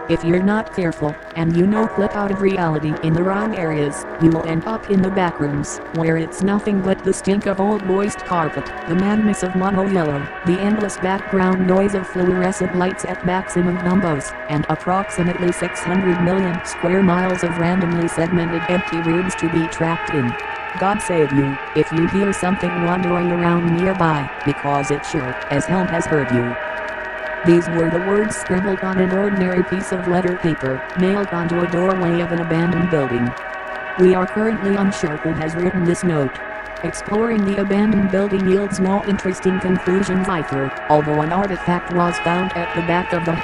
If you're not careful, and clip out of reality in the wrong areas, you will end up in the backrooms, where it's nothing but the stink of old moist carpet, the madness of mono yellow, the endless background noise of fluorescent lights at maximum numbers, and approximately 600 million square miles of randomly segmented empty rooms to be trapped in. God save you, if you hear something wandering around nearby, because it sure as hell has heard you. These were the words scribbled on an ordinary piece of letter paper, nailed onto a doorway of an abandoned building. We are currently unsure who has written this note. Exploring the abandoned building yields no interesting conclusions either, although an artifact was found at the back of the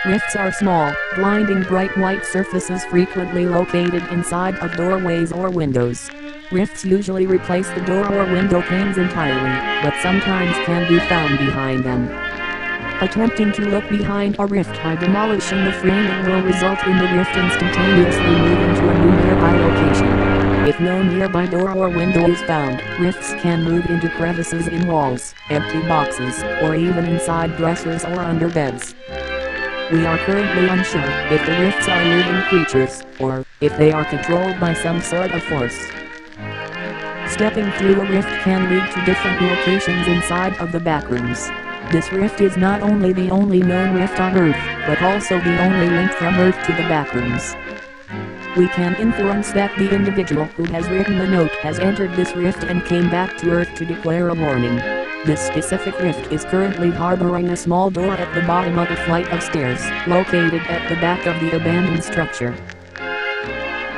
Rifts are small, blinding bright white surfaces frequently located inside of doorways or windows. Rifts usually replace the door or window panes entirely, but sometimes can be found behind them. Attempting to look behind a rift by demolishing the framing will result in the rift instantaneously moving to a new nearby location. If no nearby door or window is found, rifts can move into crevices in walls, empty boxes, or even inside dressers or under beds. We are currently unsure if the rifts are living creatures, or if they are controlled by some sort of force. Stepping through a rift can lead to different locations inside of the backrooms. This rift is not only the only known rift on Earth, but also the only link from Earth to the backrooms. We can infer that the individual who has written the note has entered this rift and came back to Earth to declare a warning. This specific rift is currently harboring a small door at the bottom of a flight of stairs, located at the back of the abandoned structure.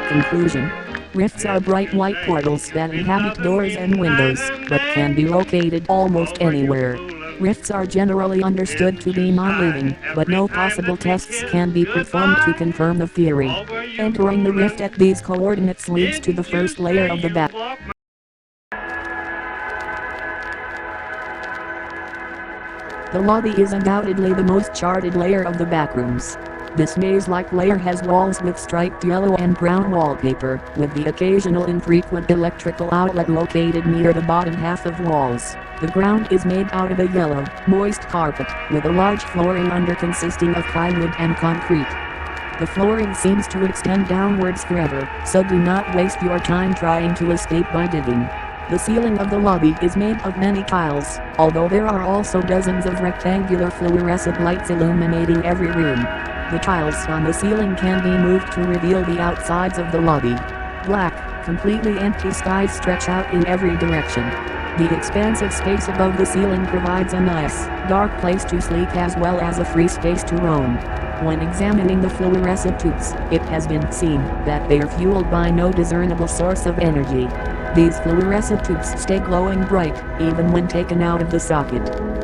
Conclusion: rifts are bright white portals that inhabit doors and windows, but can be located almost anywhere. Rifts are generally understood to be non-living, but no possible tests can be performed to confirm the theory. Entering the rift at these coordinates leads to the first layer of the back. The lobby is undoubtedly the most charted layer of the backrooms. This maze-like layer has walls with striped yellow and brown wallpaper, with the occasional infrequent electrical outlet located near the bottom half of walls. The ground is made out of a yellow, moist carpet, with a large flooring under consisting of plywood and concrete. The flooring seems to extend downwards forever, so do not waste your time trying to escape by digging. The ceiling of the lobby is made of many tiles, although there are also dozens of rectangular fluorescent lights illuminating every room. The tiles on the ceiling can be moved to reveal the outsides of the lobby. Black, completely empty skies stretch out in every direction. The expansive space above the ceiling provides a nice, dark place to sleep as well as a free space to roam. When examining the fluorescent tubes, it has been seen that they are fueled by no discernible source of energy. These fluorescent tubes stay glowing bright, even when taken out of the socket.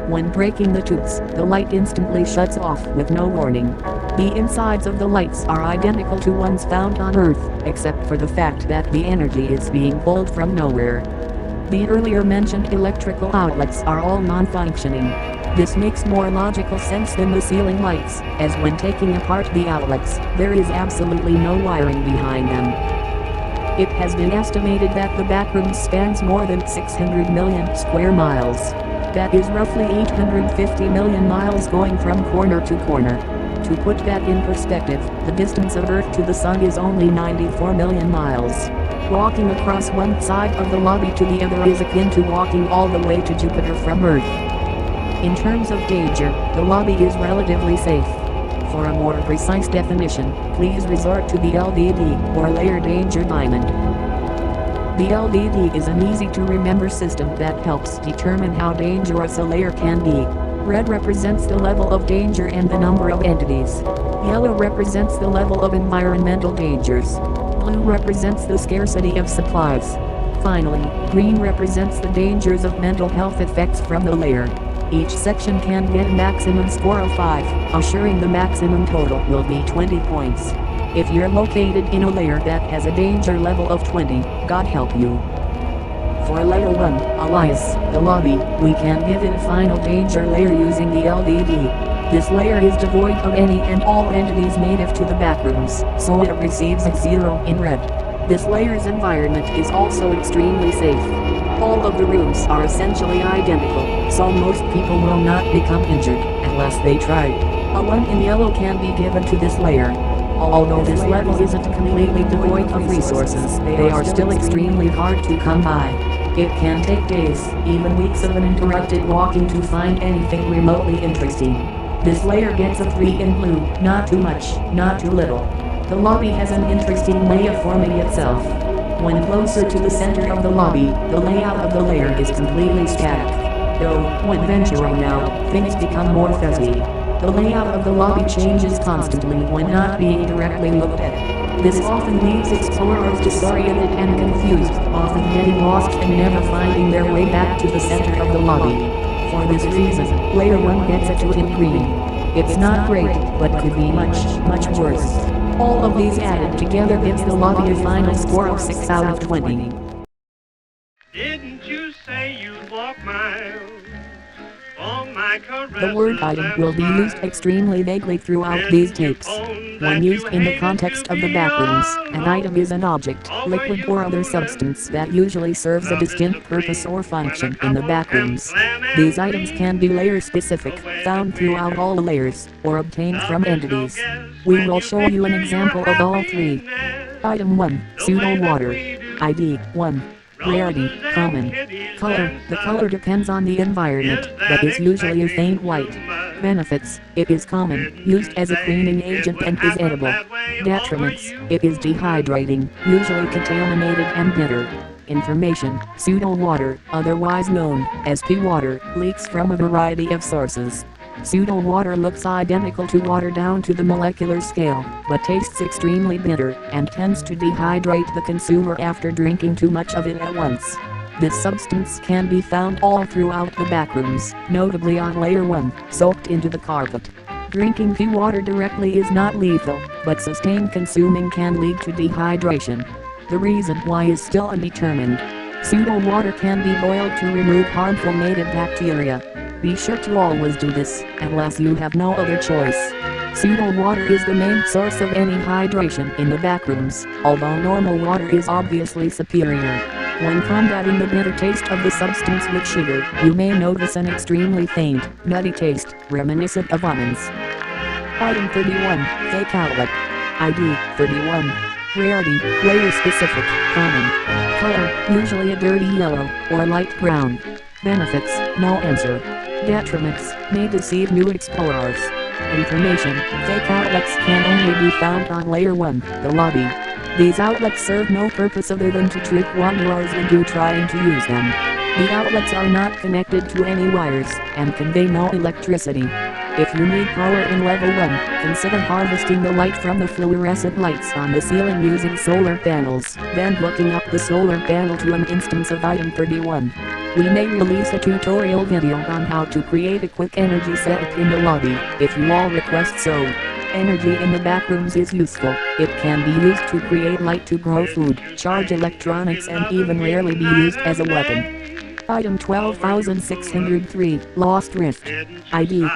When breaking the tubes, the light instantly shuts off with no warning. The insides of the lights are identical to ones found on Earth, except for the fact that the energy is being pulled from nowhere. The earlier mentioned electrical outlets are all non-functioning. This makes more logical sense than the ceiling lights, as when taking apart the outlets, there is absolutely no wiring behind them. It has been estimated that the backrooms spans more than 600 million square miles. That is roughly 850 million miles going from corner to corner. To put that in perspective, the distance of Earth to the Sun is only 94 million miles. Walking across one side of the lobby to the other is akin to walking all the way to Jupiter from Earth. In terms of danger, the lobby is relatively safe. For a more precise definition, please resort to the LDD, or Layer Danger Diamond. The LDD is an easy-to-remember system that helps determine how dangerous a layer can be. Red represents the level of danger and the number of entities. Yellow represents the level of environmental dangers. Blue represents the scarcity of supplies. Finally, green represents the dangers of mental health effects from the layer. Each section can get a maximum score of 5, assuring the maximum total will be 20 points. If you're located in a layer that has a danger level of 20, God help you. For layer 1, alias, the lobby, we can give it a final danger layer using the LDD. This layer is devoid of any and all entities native to the backrooms, so it receives a 0 in red. This layer's environment is also extremely safe. All of the rooms are essentially identical, so most people will not become injured unless they try. A 1 in yellow can be given to this layer. Although this level isn't completely devoid of resources, they are still extremely hard to come by. It can take days, even weeks of uninterrupted walking to find anything remotely interesting. This layer gets a 3 in blue, not too much, not too little. The lobby has an interesting way of forming itself. When closer to the center of the lobby, the layout of the layer is completely static. Though, when venturing out, things become more fuzzy. The layout of the lobby changes constantly when not being directly looked at. This often leaves explorers disoriented and confused, often getting lost and never finding their way back to the center of the lobby. For this reason, Layer 1 gets a 2 in green. It's not great, but could be much, much worse. All of these added together gives the lobby a final score of 6 out of 20. Didn't you say you'd walk miles? The word item will be used extremely vaguely throughout these tapes. When used in the context of the backrooms, an item is an object, liquid or other substance that usually serves a distinct purpose or function in the backrooms. These items can be layer specific, found throughout all the layers, or obtained from entities. We will show you an example of all three. Item 1, Pseudo-Water. ID 1. Rarity, common. Color, the color depends on the environment, but is usually a faint white. Benefits, it is common, used as a cleaning agent and is edible. Detriments, it is dehydrating, usually contaminated and bitter. Information, pseudo-water, otherwise known as P-water, leaks from a variety of sources. Pseudo-water looks identical to water down to the molecular scale, but tastes extremely bitter, and tends to dehydrate the consumer after drinking too much of it at once. This substance can be found all throughout the backrooms, notably on Layer 1, soaked into the carpet. Drinking P-water directly is not lethal, but sustained consuming can lead to dehydration. The reason why is still undetermined. Pseudo-water can be boiled to remove harmful native bacteria. Be sure to always do this, unless you have no other choice. Pseudo-water is the main source of any hydration in the backrooms, although normal water is obviously superior. When combating the bitter taste of the substance with sugar, you may notice an extremely faint, nutty taste, reminiscent of almonds. Item 31, Fake Outlet. ID 31. Rarity, layer specific, common. Color, usually a dirty yellow, or light brown. Benefits, no answer. Detriments, may deceive new explorers. Information, fake outlets can only be found on Layer 1, the lobby. These outlets serve no purpose other than to trick wanderers into trying to use them. The outlets are not connected to any wires, and convey no electricity. If you need power in Level 1, consider harvesting the light from the fluorescent lights on the ceiling using solar panels, then hooking up the solar panel to an instance of Item 31. We may release a tutorial video on how to create a quick energy setup in the lobby, if you all request so. Energy in the backrooms is useful. It can be used to create light to grow food, charge electronics, and even rarely be used as a weapon. Item 12603, Lost Rift. ID.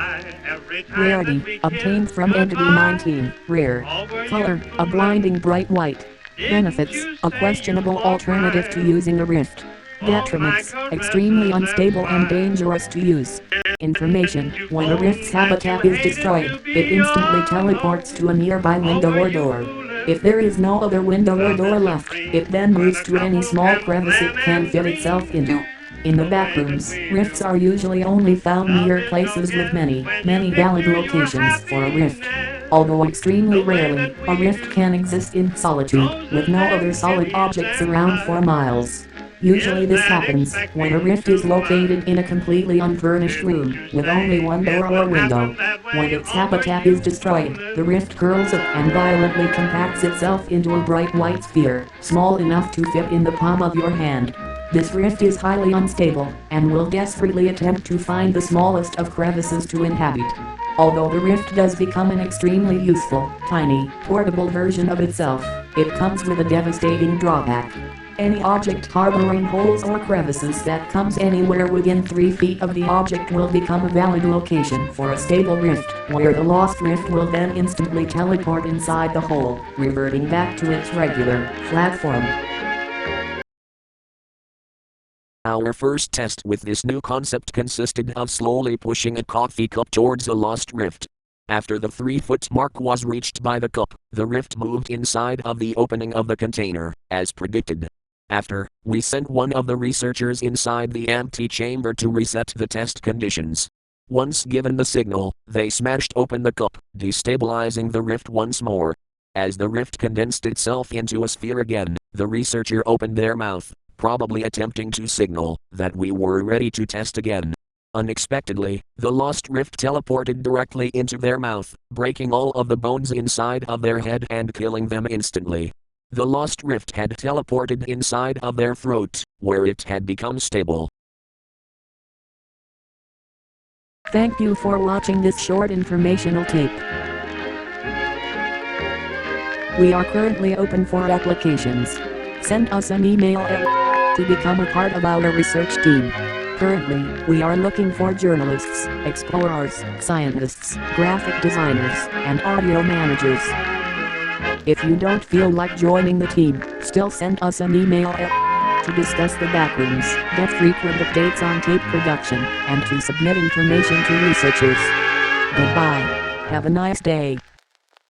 Rarity, obtained from Entity 19, rare. Color, a blinding bright white. Benefits, a questionable alternative to using a rift. Detriments, extremely unstable and dangerous to use. Information, when a rift's habitat is destroyed, it instantly teleports to a nearby window or door. If there is no other window or door left, it then moves to any small crevice it can fit itself into. In the backrooms, rifts are usually only found near places with many valid locations for a rift. Although extremely rarely, a rift can exist in solitude, with no other solid objects around for miles. Usually this happens when a rift is located in a completely unfurnished room, with only one door or window. When its habitat is destroyed, the rift curls up and violently compacts itself into a bright white sphere, small enough to fit in the palm of your hand. This rift is highly unstable, and will desperately attempt to find the smallest of crevices to inhabit. Although the rift does become an extremely useful, tiny, portable version of itself, it comes with a devastating drawback. Any object harboring holes or crevices that comes anywhere within 3 feet of the object will become a valid location for a stable rift, where the lost rift will then instantly teleport inside the hole, reverting back to its regular, flat form. Our first test with this new concept consisted of slowly pushing a coffee cup towards a lost rift. After the 3-foot mark was reached by the cup, the rift moved inside of the opening of the container, as predicted. After, we sent one of the researchers inside the empty chamber to reset the test conditions. Once given the signal, they smashed open the cup, destabilizing the rift once more. As the rift condensed itself into a sphere again, the researcher opened their mouth, probably attempting to signal that we were ready to test again. Unexpectedly, the lost rift teleported directly into their mouth, breaking all of the bones inside of their head and killing them instantly. The lost rift had teleported inside of their throat, where it had become stable. Thank you for watching this short informational tape. We are currently open for applications. Send us an email to become a part of our research team. Currently, we are looking for journalists, explorers, scientists, graphic designers, and audio managers. If you don't feel like joining the team, still send us an email to discuss the backrooms, get frequent updates on tape production, and to submit information to researchers. Goodbye. Have a nice day.